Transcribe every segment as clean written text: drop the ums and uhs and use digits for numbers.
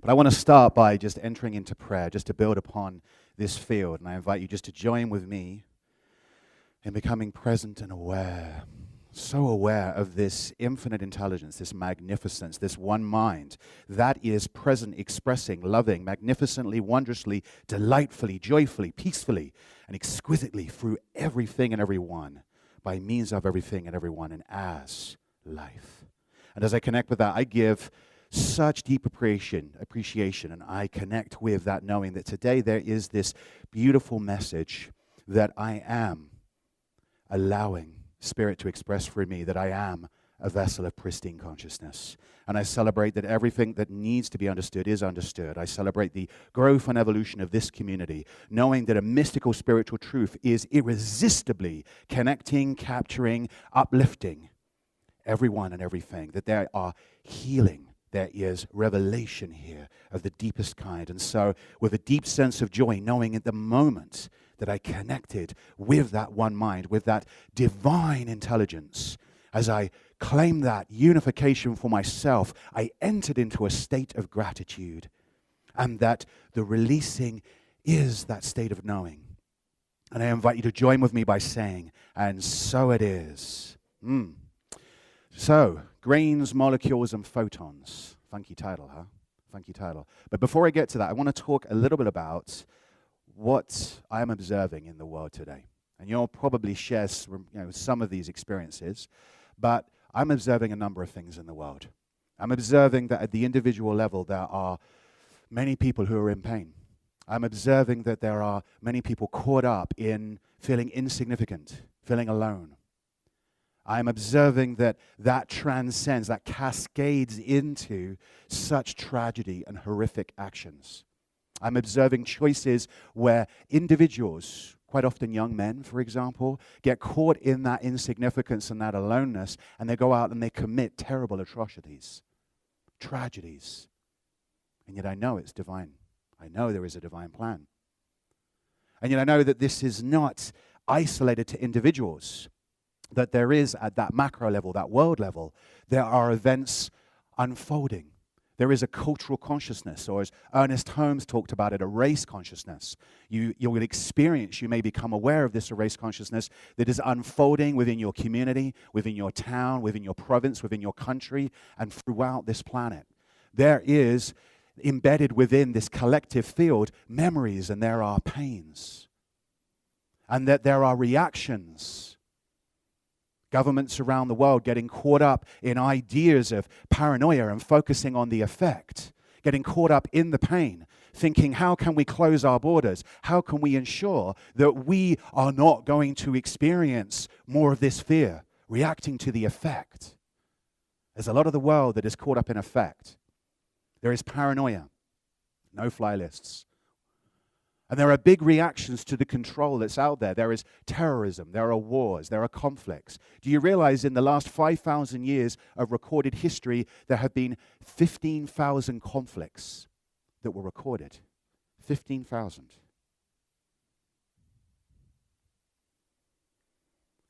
But I want to start by just entering into prayer, just to build upon this field. And I invite you just to join with me in becoming present and aware, so aware of this infinite intelligence, this magnificence, this one mind that is present, expressing, loving, magnificently, wondrously, delightfully, joyfully, peacefully, and exquisitely through everything and everyone, by means of everything and everyone, and as life. And as I connect with that, I give such deep appreciation, and I connect with that knowing that today there is this beautiful message that I am allowing Spirit to express through me, that I am a vessel of pristine consciousness. And I celebrate that everything that needs to be understood is understood. I celebrate the growth and evolution of this community, knowing that a mystical spiritual truth is irresistibly connecting, capturing, uplifting everyone and everything, that there are healing. There is revelation here of the deepest kind. And so with a deep sense of joy, knowing at the moment that I connected with that one mind, with that divine intelligence, as I claimed that unification for myself, I entered into a state of gratitude. And that the releasing is that state of knowing. And I invite you to join with me by saying, and so it is. So, grains, molecules, and photons. Funky title, huh? Funky title. But before I get to that, I want to talk a little bit about what I am observing in the world today. And you'll probably share some of these experiences, but I'm observing a number of things in the world. I'm observing that at the individual level, there are many people who are in pain. I'm observing that there are many people caught up in feeling insignificant, feeling alone. I'm observing that transcends, that cascades into such tragedy and horrific actions. I'm observing choices where individuals, quite often young men, for example, get caught in that insignificance and that aloneness, and they go out and they commit terrible atrocities, tragedies. And yet I know it's divine. I know there is a divine plan. And yet I know that this is not isolated to individuals, that there is at that macro level, that world level, there are events unfolding. There is a cultural consciousness, or as Ernest Holmes talked about it, a race consciousness. You will experience, you may become aware of this race consciousness that is unfolding within your community, within your town, within your province, within your country, and throughout this planet. There is embedded within this collective field memories, and there are pains, and that there are reactions. Governments around the world getting caught up in ideas of paranoia and focusing on the effect, getting caught up in the pain, thinking, how can we close our borders? How can we ensure that we are not going to experience more of this fear, reacting to the effect? There's a lot of the world that is caught up in effect. There is paranoia, no-fly lists. And there are big reactions to the control that's out there. There is terrorism, there are wars, there are conflicts. Do you realize in the last 5,000 years of recorded history, there have been 15,000 conflicts that were recorded? 15,000.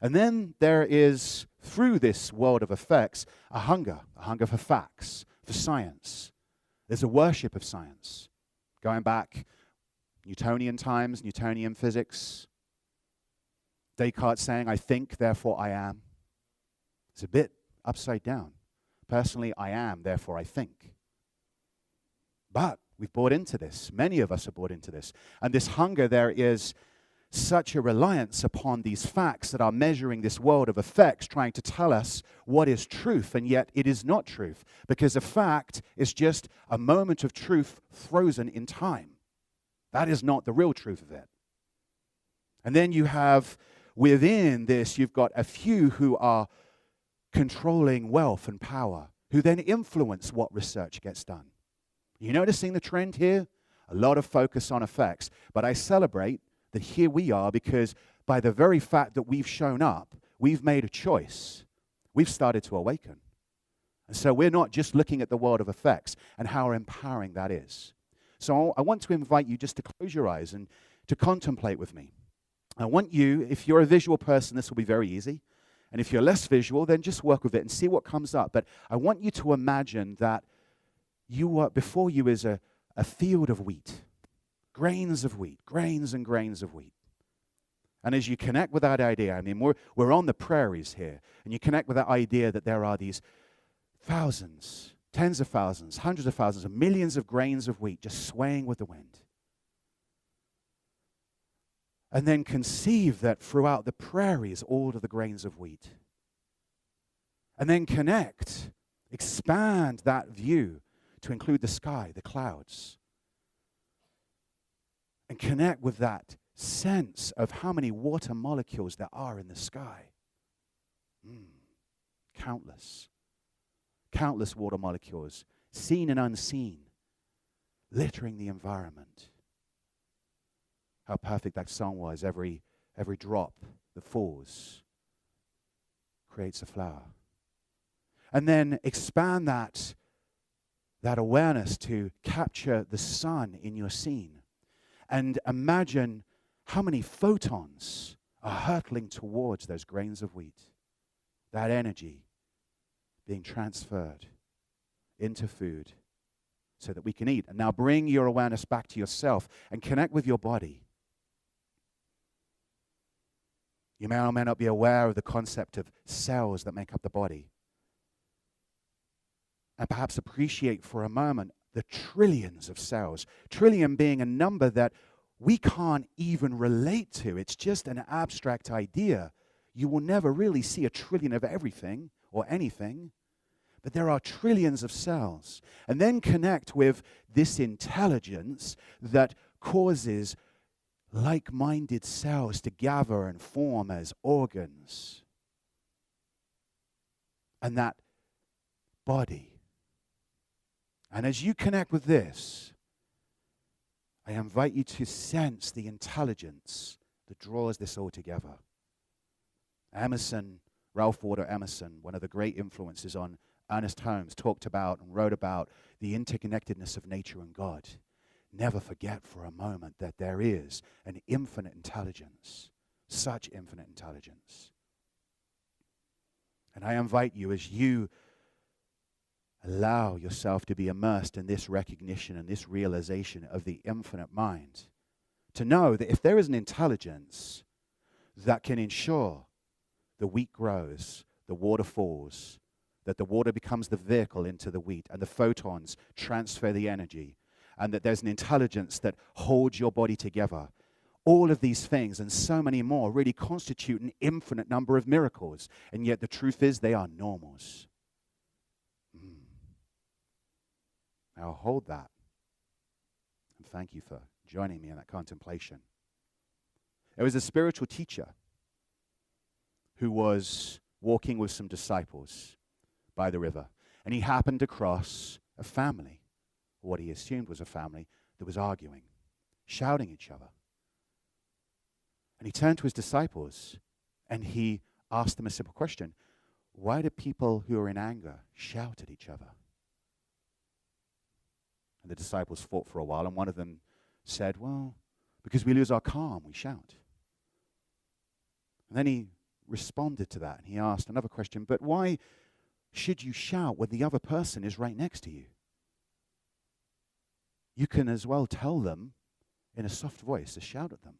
And then there is, through this world of effects, a hunger for facts, for science. There's a worship of science. Going back Newtonian times, Newtonian physics. Descartes saying, I think, therefore I am. It's a bit upside down. Personally, I am, therefore I think. But we've bought into this. Many of us have bought into this. And this hunger, there is such a reliance upon these facts that are measuring this world of effects, trying to tell us what is truth, and yet it is not truth, because a fact is just a moment of truth frozen in time. That is not the real truth of it. And then you have, within this, you've got a few who are controlling wealth and power, who then influence what research gets done. You noticing the trend here? A lot of focus on effects, but I celebrate that here we are because by the very fact that we've shown up, we've made a choice. We've started to awaken. And so we're not just looking at the world of effects and how empowering that is. So I want to invite you just to close your eyes and to contemplate with me. I want you, if you're a visual person, this will be very easy. And if you're less visual, then just work with it and see what comes up. But I want you to imagine that before you is a field of wheat, grains of wheat, grains and grains of wheat. And as you connect with that idea, I mean, we're on the prairies here, and you connect with that idea that there are these thousands, tens of thousands, hundreds of thousands, and millions of grains of wheat just swaying with the wind. And then conceive that throughout the prairies, all of the grains of wheat. And then expand that view to include the sky, the clouds. And connect with that sense of how many water molecules there are in the sky. Countless. Countless water molecules, seen and unseen, littering the environment. How perfect that song was. Every drop that falls creates a flower. And then expand that awareness to capture the sun in your scene. And imagine how many photons are hurtling towards those grains of wheat. That energy being transferred into food so that we can eat. And now bring your awareness back to yourself and connect with your body. You may or may not be aware of the concept of cells that make up the body. And perhaps appreciate for a moment the trillions of cells. Trillion being a number that we can't even relate to. It's just an abstract idea. You will never really see a trillion of everything or anything. But there are trillions of cells. And then connect with this intelligence that causes like-minded cells to gather and form as organs. And that body. And as you connect with this, I invite you to sense the intelligence that draws this all together. Ralph Waldo Emerson, one of the great influences on Ernest Holmes, talked about and wrote about the interconnectedness of nature and God. Never forget for a moment that there is an infinite intelligence, such infinite intelligence. And I invite you, as you allow yourself to be immersed in this recognition and this realization of the infinite mind, to know that if there is an intelligence that can ensure the wheat grows, the water falls, that the water becomes the vehicle into the wheat, and the photons transfer the energy, and that there's an intelligence that holds your body together. All of these things and so many more really constitute an infinite number of miracles, and yet the truth is they are normals. Now hold that, and thank you for joining me in that contemplation. There was a spiritual teacher who was walking with some disciples by the river, and he happened across a family, what he assumed was a family, that was arguing, shouting at each other. And he turned to his disciples, and he asked them a simple question. Why do people who are in anger shout at each other? And the disciples thought for a while, and one of them said, well, because we lose our calm, we shout. And then he responded to that, and he asked another question, but why should you shout when the other person is right next to you? You can as well tell them in a soft voice to shout at them.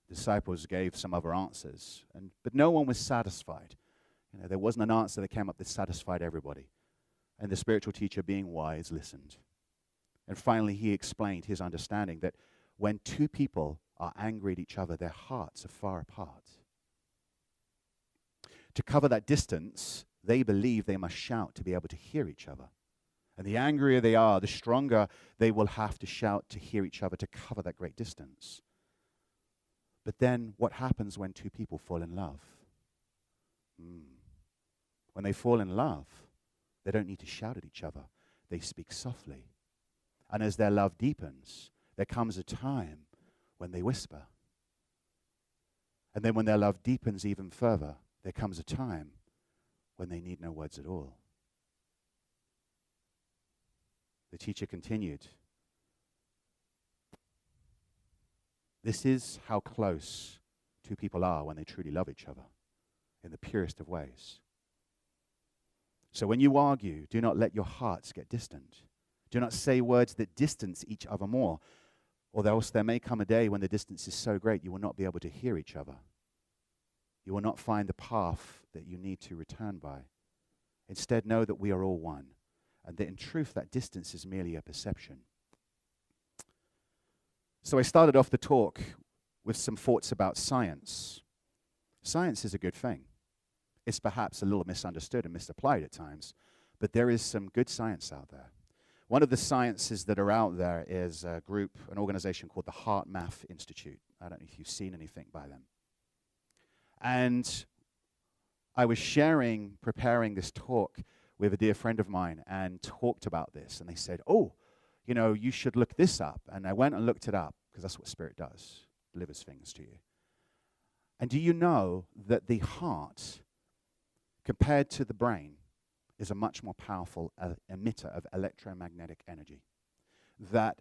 The disciples gave some other answers, but no one was satisfied. There wasn't an answer that came up that satisfied everybody. And the spiritual teacher, being wise, listened. And finally, he explained his understanding that when two people are angry at each other, their hearts are far apart. To cover that distance, they believe they must shout to be able to hear each other. And the angrier they are, the stronger they will have to shout to hear each other to cover that great distance. But then what happens when two people fall in love? When they fall in love, they don't need to shout at each other. They speak softly. And as their love deepens, there comes a time when they whisper. And then when their love deepens even further, there comes a time when they need no words at all. The teacher continued, this is how close two people are when they truly love each other in the purest of ways. So when you argue, do not let your hearts get distant. Do not say words that distance each other more, or else there may come a day when the distance is so great you will not be able to hear each other. You will not find the path that you need to return by. Instead, know that we are all one, and that in truth that distance is merely a perception. So I started off the talk with some thoughts about science. Science is a good thing. It's perhaps a little misunderstood and misapplied at times, but there is some good science out there. One of the sciences that are out there is an organization called the Heart Math Institute. I don't know if you've seen anything by them. And I was preparing this talk with a dear friend of mine and talked about this. And they said, oh, you should look this up. And I went and looked it up, because that's what Spirit does, delivers things to you. And do you know that the heart, compared to the brain, is a much more powerful emitter of electromagnetic energy? That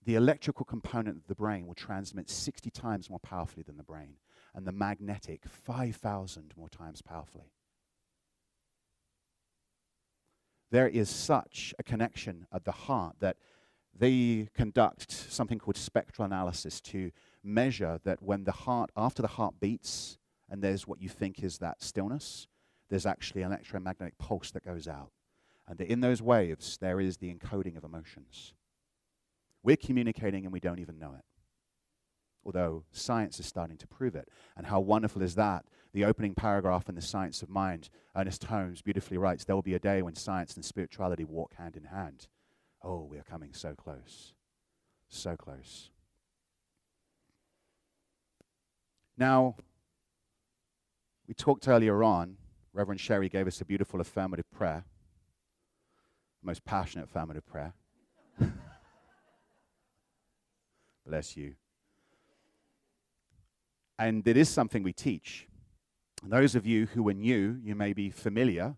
the electrical component of the brain will transmit 60 times more powerfully than the brain, and the magnetic 5,000 more times powerfully. There is such a connection at the heart that they conduct something called spectral analysis to measure that when after the heart beats, and there's what you think is that stillness, there's actually an electromagnetic pulse that goes out. And that in those waves, there is the encoding of emotions. We're communicating and we don't even know it. Although science is starting to prove it. And how wonderful is that? The opening paragraph in The Science of Mind, Ernest Holmes beautifully writes, there will be a day when science and spirituality walk hand in hand. Oh, we are coming so close. So close. Now, we talked earlier on, Reverend Sherry gave us a beautiful affirmative prayer, most passionate affirmative prayer. Bless you. And it is something we teach. And those of you who are new, you may be familiar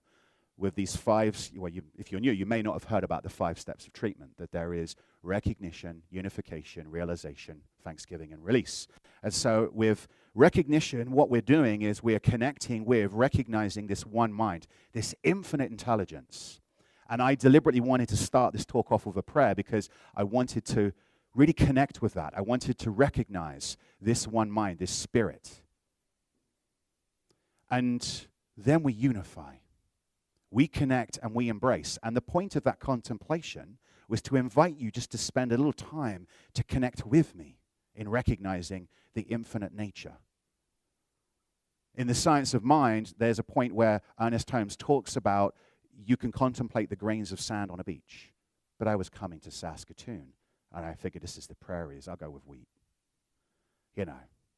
with these if you're new, you may not have heard about the 5 steps of treatment, that there is recognition, unification, realization, thanksgiving, and release. And so with recognition, what we're doing is we're connecting with recognizing this one mind, this infinite intelligence. And I deliberately wanted to start this talk off with a prayer because I wanted to really connect with that. I wanted to recognize this one mind, this spirit. And then we unify. We connect and we embrace. And the point of that contemplation was to invite you just to spend a little time to connect with me in recognizing the infinite nature. In The Science of Mind, there's a point where Ernest Holmes talks about you can contemplate the grains of sand on a beach. But I was coming to Saskatoon, and I figured this is the prairies. I'll go with wheat.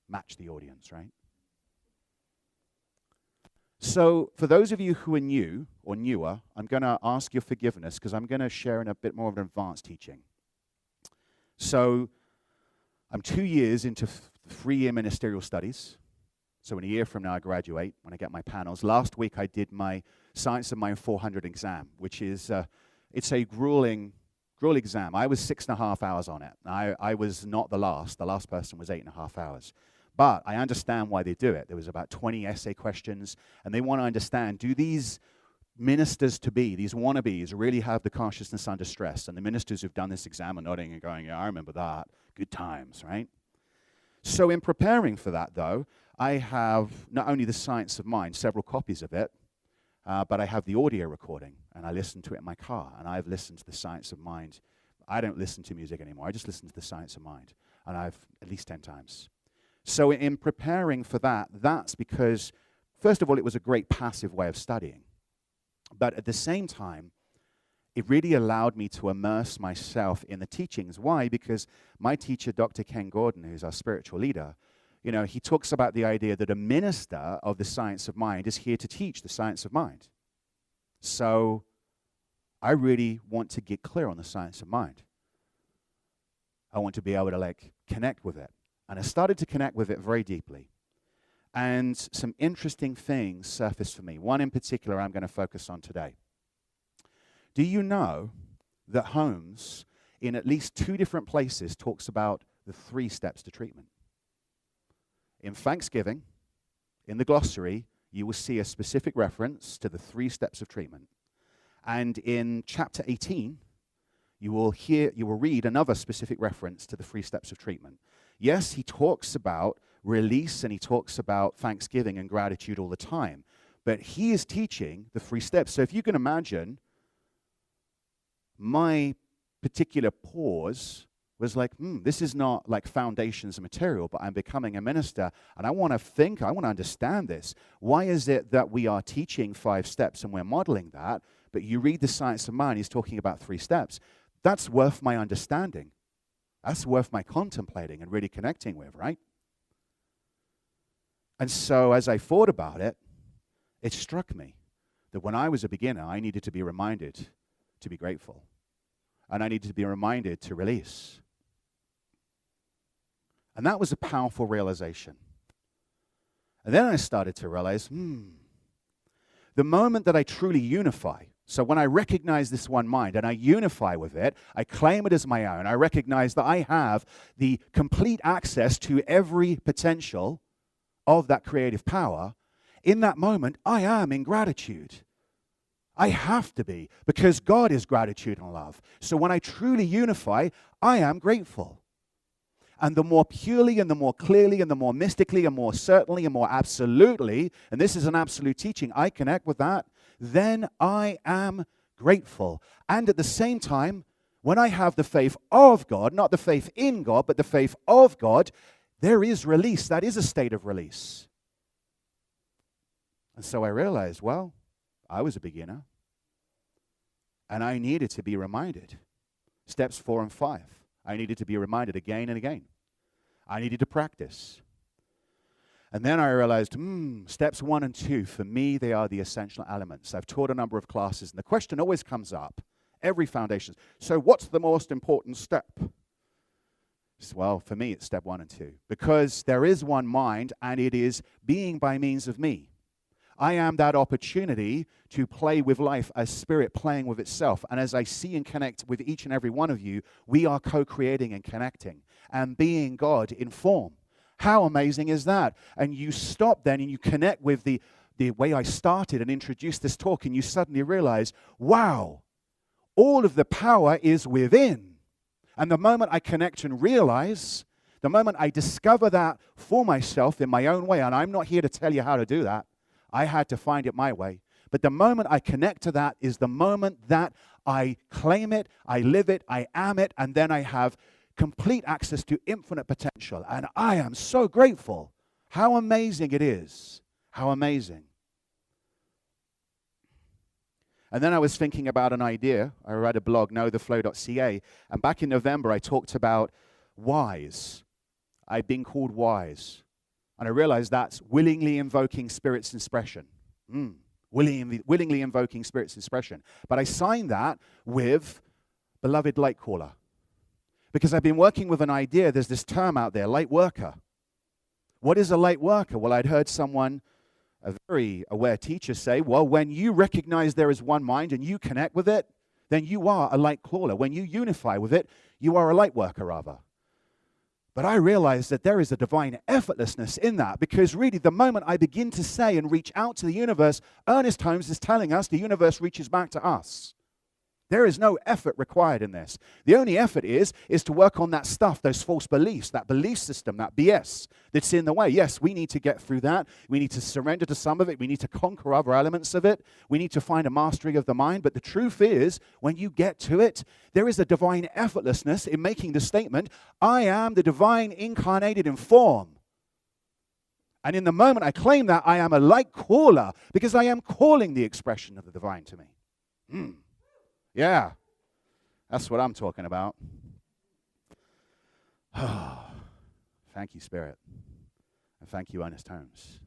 Match the audience, right? So for those of you who are new or newer, I'm going to ask your forgiveness because I'm going to share in a bit more of an advanced teaching. So I'm 2 years into 3-year ministerial studies. So in a year from now, I graduate when I get my panels. Last week, I did my Science of Mind 400 exam, which is it's a grueling exam. I was 6.5 hours on it. I was not the last. The last person was 8.5 hours. But I understand why they do it. There was about 20 essay questions, and they want to understand, do these ministers-to-be, these wannabes, really have the consciousness under stress? And the ministers who've done this exam are nodding and going, yeah, I remember that. Good times, right? So in preparing for that, though, I have not only the Science of Mind, several copies of it, but I have the audio recording, and I listen to it in my car, and I've listened to the Science of Mind. I don't listen to music anymore. I just listen to the Science of Mind, and I've at least 10 times. So in preparing for that, that's because, first of all, it was a great passive way of studying. But at the same time, it really allowed me to immerse myself in the teachings. Why? Because my teacher, Dr. Ken Gordon, who's our spiritual leader, he talks about the idea that a minister of the Science of Mind is here to teach the Science of Mind. So I really want to get clear on the Science of Mind. I want to be able to connect with it. And I started to connect with it very deeply. And some interesting things surfaced for me. One in particular I'm going to focus on today. Do you know that Holmes, in at least 2 different places, talks about the 3 steps to treatment? In Thanksgiving, in the glossary, you will see a specific reference to the 3 steps of treatment. And in chapter 18, you will read another specific reference to the 3 steps of treatment. Yes, he talks about release and he talks about thanksgiving and gratitude all the time, but he is teaching the 3 steps. So if you can imagine, my particular pause was like, this is not like foundations and material, but I'm becoming a minister, and I want to understand this. Why is it that we are teaching 5 steps and we're modeling that, but you read the Science of Mind, he's talking about 3 steps? That's worth my understanding. That's worth my contemplating and really connecting with, right? And so as I thought about it, it struck me that when I was a beginner, I needed to be reminded to be grateful. And I needed to be reminded to release. And that was a powerful realization. And then I started to realize, the moment that I truly unify, so when I recognize this one mind and I unify with it, I claim it as my own, I recognize that I have the complete access to every potential of that creative power, in that moment, I am in gratitude. I have to be, because God is gratitude and love. So when I truly unify, I am grateful. And the more purely and the more clearly and the more mystically and more certainly and more absolutely, and this is an absolute teaching, I connect with that, then I am grateful. And at the same time, when I have the faith of God, not the faith in God, but the faith of God, there is release. That is a state of release. And so I realized, well, I was a beginner, and I needed to be reminded. Steps 4 and 5. I needed to be reminded again and again. I needed to practice. And then I realized, steps 1 and 2, for me, they are the essential elements. I've taught a number of classes, and the question always comes up, every foundation. So what's the most important step? Well, for me, it's step 1 and 2. Because there is one mind, and it is being by means of me. I am that opportunity to play with life as spirit playing with itself. And as I see and connect with each and every one of you, we are co-creating and connecting and being God in form. How amazing is that? And you stop then and you connect with the way I started and introduced this talk, and you suddenly realize, wow, all of the power is within. And the moment I connect and realize, the moment I discover that for myself in my own way, and I'm not here to tell you how to do that, I had to find it my way. But the moment I connect to that is the moment that I claim it, I live it, I am it, and then I have complete access to infinite potential. And I am so grateful. How amazing it is. How amazing. And then I was thinking about an idea. I read a blog, knowtheflow.ca, and back in November I talked about wise. I've been called wise. And I realized that's willingly invoking Spirit's expression. Willingly invoking Spirit's expression. But I signed that with beloved light caller. Because I've been working with an idea, there's this term out there, light worker. What is a light worker? Well, I'd heard someone, a very aware teacher, say, well, when you recognize there is one mind and you connect with it, then you are a light caller. When you unify with it, you are a light worker, rather. But I realized that there is a divine effortlessness in that, because really the moment I begin to say and reach out to the universe, Ernest Holmes is telling us the universe reaches back to us. There is no effort required in this. The only effort is to work on that stuff, those false beliefs, that belief system, that BS that's in the way. Yes, we need to get through that. We need to surrender to some of it. We need to conquer other elements of it. We need to find a mastery of the mind. But the truth is, when you get to it, there is a divine effortlessness in making the statement, I am the divine incarnated in form. And in the moment I claim that, I am a light caller, because I am calling the expression of the divine to me. Yeah, that's what I'm talking about. Thank you, Spirit. And thank you, Ernest Holmes,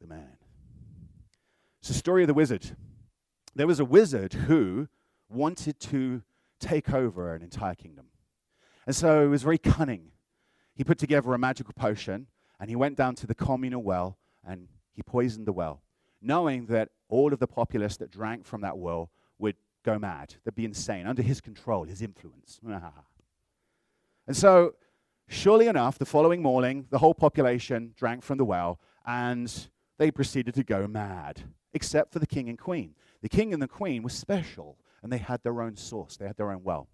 the man. It's the story of the wizard. There was a wizard who wanted to take over an entire kingdom. And so he was very cunning. He put together a magical potion, and he went down to the communal well, and he poisoned the well, knowing that all of the populace that drank from that well would go mad. They'd be insane, under his control, his influence. And so, surely enough, the following morning, the whole population drank from the well, and they proceeded to go mad, except for the king and queen. The king and the queen were special, and they had their own source. They had their own well.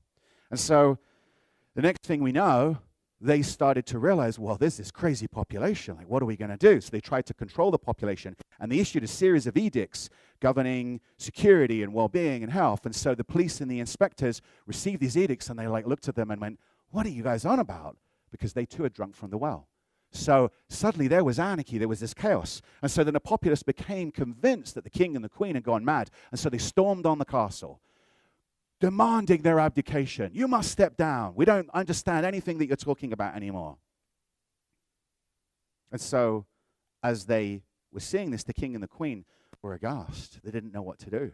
And so the next thing we know, they started to realize, well, there's this crazy population. Like, what are we going to do? So they tried to control the population, and they issued a series of edicts governing security and well-being and health. And so the police and the inspectors received these edicts, and they looked at them and went, what are you guys on about? Because they too had drunk from the well. So suddenly there was anarchy, there was this chaos. And so then the populace became convinced that the king and the queen had gone mad. And so they stormed on the castle, demanding their abdication. You must step down. We don't understand anything that you're talking about anymore. And so as they were seeing this, the king and the queen were aghast. They didn't know what to do.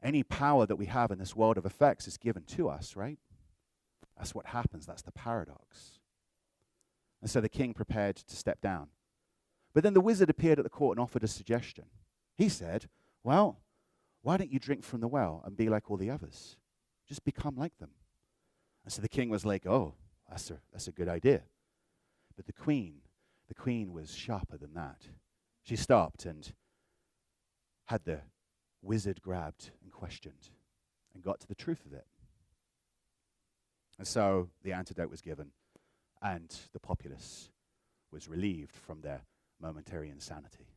Any power that we have in this world of effects is given to us, right? That's what happens. That's the paradox. And so the king prepared to step down. But then the wizard appeared at the court and offered a suggestion. He said, well, why don't you drink from the well and be like all the others? Just become like them. And so the king was like, oh, that's a good idea. But the queen was sharper than that. She stopped and had the wizard grabbed and questioned and got to the truth of it. And so the antidote was given, and the populace was relieved from their momentary insanity.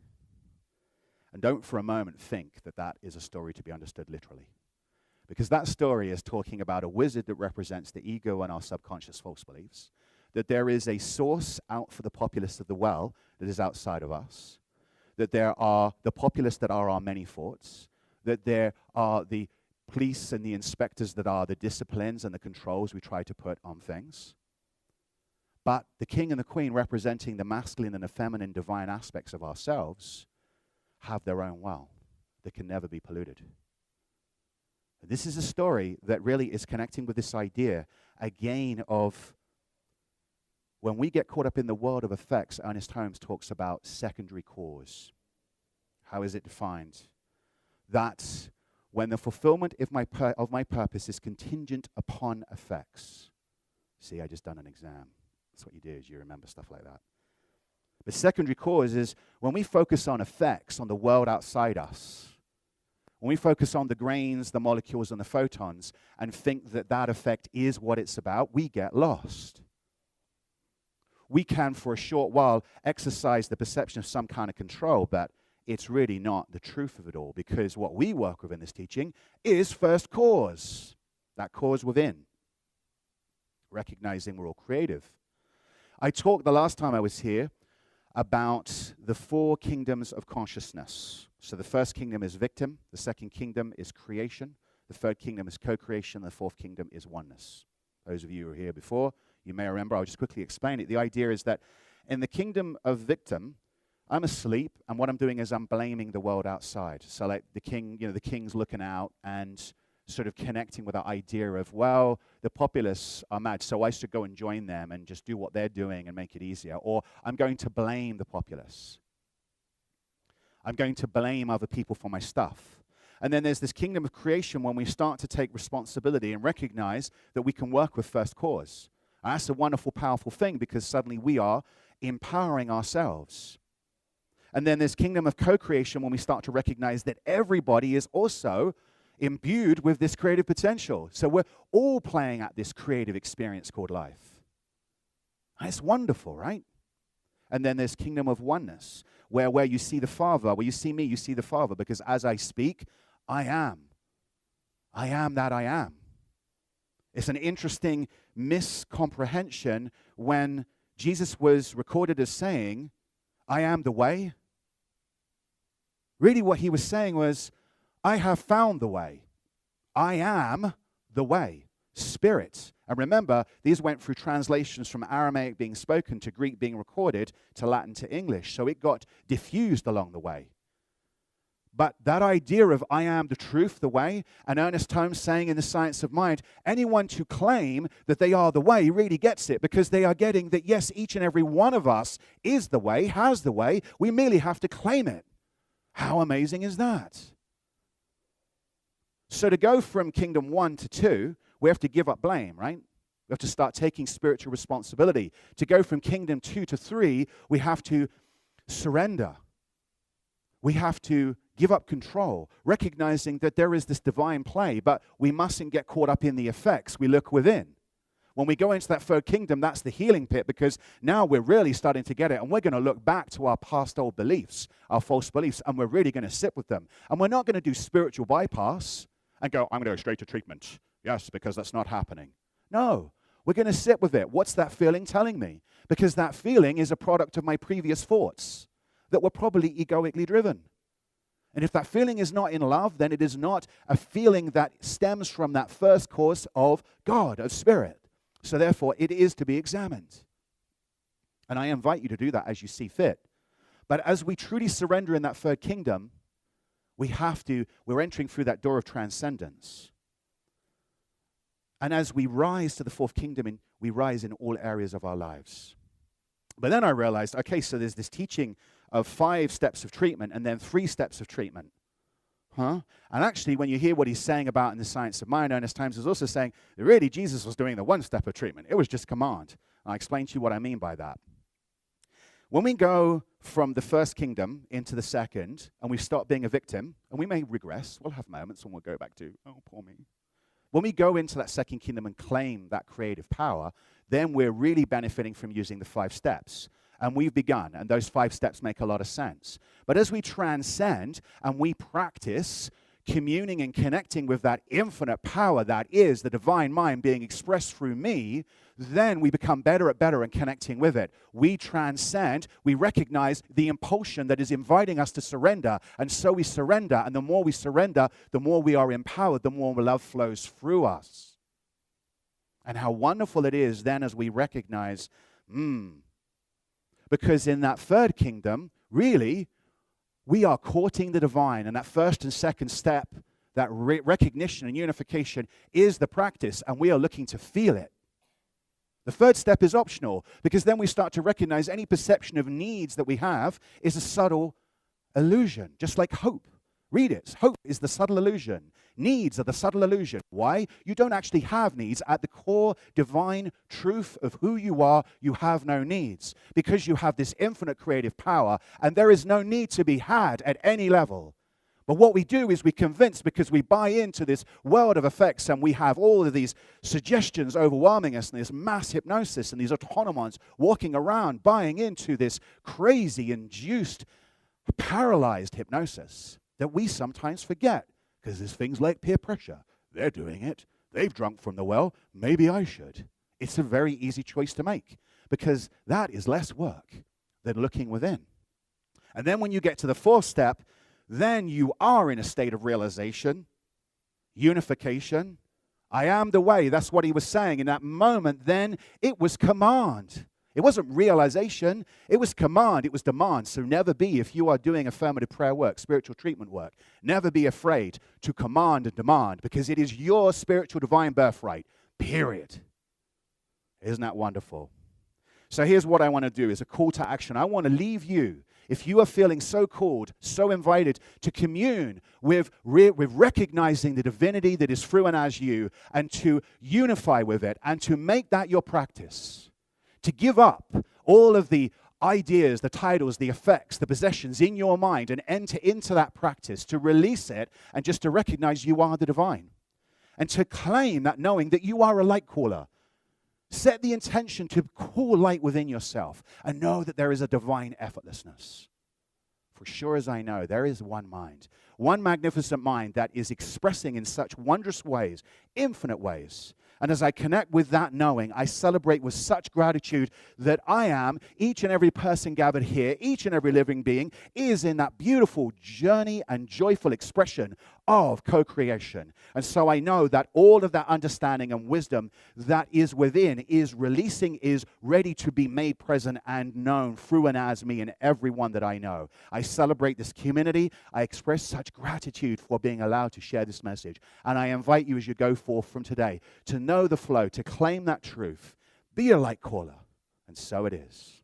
And don't for a moment think that that is a story to be understood literally. Because that story is talking about a wizard that represents the ego and our subconscious false beliefs, that there is a source out for the populace of the well that is outside of us, that there are the populace that are our many thoughts, that there are the police and the inspectors that are the disciplines and the controls we try to put on things. But the king and the queen, representing the masculine and the feminine divine aspects of ourselves, have their own well that can never be polluted. This is a story that really is connecting with this idea, again, of when we get caught up in the world of effects. Ernest Holmes talks about secondary cause. How is it defined? That when the fulfillment of my purpose is contingent upon effects. See, I just done an exam. That's what you do, is you remember stuff like that. But secondary cause is when we focus on effects, on the world outside us, when we focus on the grains, the molecules, and the photons, and think that that effect is what it's about, we get lost. We can, for a short while, exercise the perception of some kind of control, but it's really not the truth of it all, because what we work with in this teaching is first cause, that cause within, recognizing we're all creative. I talked the last time I was here about the 4 kingdoms of consciousness. So the first kingdom is victim, the second kingdom is creation, the third kingdom is co-creation, the fourth kingdom is oneness. Those of you who were here before, you may remember, I'll just quickly explain it. The idea is that in the kingdom of victim, I'm asleep, and what I'm doing is I'm blaming the world outside. So like the king, the king's looking out and sort of connecting with that idea of, well, the populace are mad, so I should go and join them and just do what they're doing and make it easier. Or I'm going to blame the populace. I'm going to blame other people for my stuff. And then there's this kingdom of creation when we start to take responsibility and recognize that we can work with first cause. And that's a wonderful, powerful thing, because suddenly we are empowering ourselves. And then there's kingdom of co-creation when we start to recognize that everybody is also imbued with this creative potential. So we're all playing at this creative experience called life. And it's wonderful, right? And then there's kingdom of oneness, where you see the Father, where you see me, you see the Father, because as I speak, I am. I am that I am. It's an interesting miscomprehension when Jesus was recorded as saying, I am the way. Really what he was saying was, I have found the way. I am the way. Spirit. And remember, these went through translations from Aramaic being spoken to Greek being recorded to Latin to English. So it got diffused along the way. But that idea of I am the truth, the way, and Ernest Holmes saying in The Science of Mind, anyone to claim that they are the way really gets it, because they are getting that, yes, each and every one of us is the way, has the way. We merely have to claim it. How amazing is that? So to go from kingdom 1 to 2, we have to give up blame, right? We have to start taking spiritual responsibility. To go from kingdom 2 to 3, we have to surrender. We have to give up control, recognizing that there is this divine play, but we mustn't get caught up in the effects. We look within. When we go into that third kingdom, that's the healing pit, because now we're really starting to get it, and we're going to look back to our past old beliefs, our false beliefs, and we're really going to sit with them. And we're not going to do spiritual bypass and go, I'm going to go straight to treatment. Yes, because that's not happening. No, we're going to sit with it. What's that feeling telling me? Because that feeling is a product of my previous thoughts that were probably egoically driven. And if that feeling is not in love, then it is not a feeling that stems from that first cause of God, of spirit. So therefore, it is to be examined. And I invite you to do that as you see fit. But as we truly surrender in that third kingdom, we're entering through that door of transcendence. And as we rise to the fourth kingdom, we rise in all areas of our lives. But then I realized, okay, so there's this teaching of 5 steps of treatment and then 3 steps of treatment. And actually, when you hear what he's saying about in the Science of Mind, Ernest Times is also saying that really Jesus was doing the 1 step of treatment. It was just command. I'll explain to you what I mean by that. When we go from the first kingdom into the second, and we stop being a victim, and we may regress, we'll have moments when we'll go back to, oh, poor me. When we go into that second kingdom and claim that creative power, then we're really benefiting from using the 5 steps. And we've begun, and those 5 steps make a lot of sense. But as we transcend and we practice communing and connecting with that infinite power that is the divine mind being expressed through me, then we become better and connecting with it. We transcend, we recognize the impulsion that is inviting us to surrender, and so we surrender, and the more we surrender, the more we are empowered, the more love flows through us. And how wonderful it is then as we recognize, because in that third kingdom, really, we are courting the divine. And that first and second step, that recognition and unification, is the practice. And we are looking to feel it. The third step is optional, because then we start to recognize any perception of needs that we have is a subtle illusion, just like hope. Read it. Hope is the subtle illusion. Needs are the subtle illusion. Why? You don't actually have needs. At the core divine truth of who you are, you have no needs, because you have this infinite creative power, and there is no need to be had at any level. But what we do is we convince, because we buy into this world of effects, and we have all of these suggestions overwhelming us, and this mass hypnosis, and these autonomons walking around buying into this crazy, induced, paralyzed hypnosis that we sometimes forget. Because there's things like peer pressure. They're doing it. They've drunk from the well. Maybe I should. It's a very easy choice to make, because that is less work than looking within. And then when you get to the 4th step, then you are in a state of realization, unification. I am the way. That's what he was saying. In that moment, then it was command. It wasn't realization, it was command, it was demand. So never be, if you are doing affirmative prayer work, spiritual treatment work, never be afraid to command and demand, because it is your spiritual divine birthright, period. Isn't that wonderful? So here's what I want to do, is a call to action. I want to leave you, if you are feeling so called, so invited to commune with recognizing the divinity that is through and as you, and to unify with it, and to make that your practice. To give up all of the ideas, the titles, the effects, the possessions in your mind, and enter into that practice, to release it, and just to recognize you are the divine. And to claim that, knowing that you are a light caller. Set the intention to call light within yourself, and know that there is a divine effortlessness. For sure as I know, there is one mind, one magnificent mind that is expressing in such wondrous ways, infinite ways. And as I connect with that knowing, I celebrate with such gratitude that I am, each and every person gathered here, each and every living being is in that beautiful journey and joyful expression of co-creation. And so I know that all of that understanding and wisdom that is within is releasing, is ready to be made present and known through and as me and everyone that I know. I celebrate this community. I express such gratitude for being allowed to share this message. And I invite you, as you go forth from today, to know the flow, to claim that truth. Be a light caller. And so it is.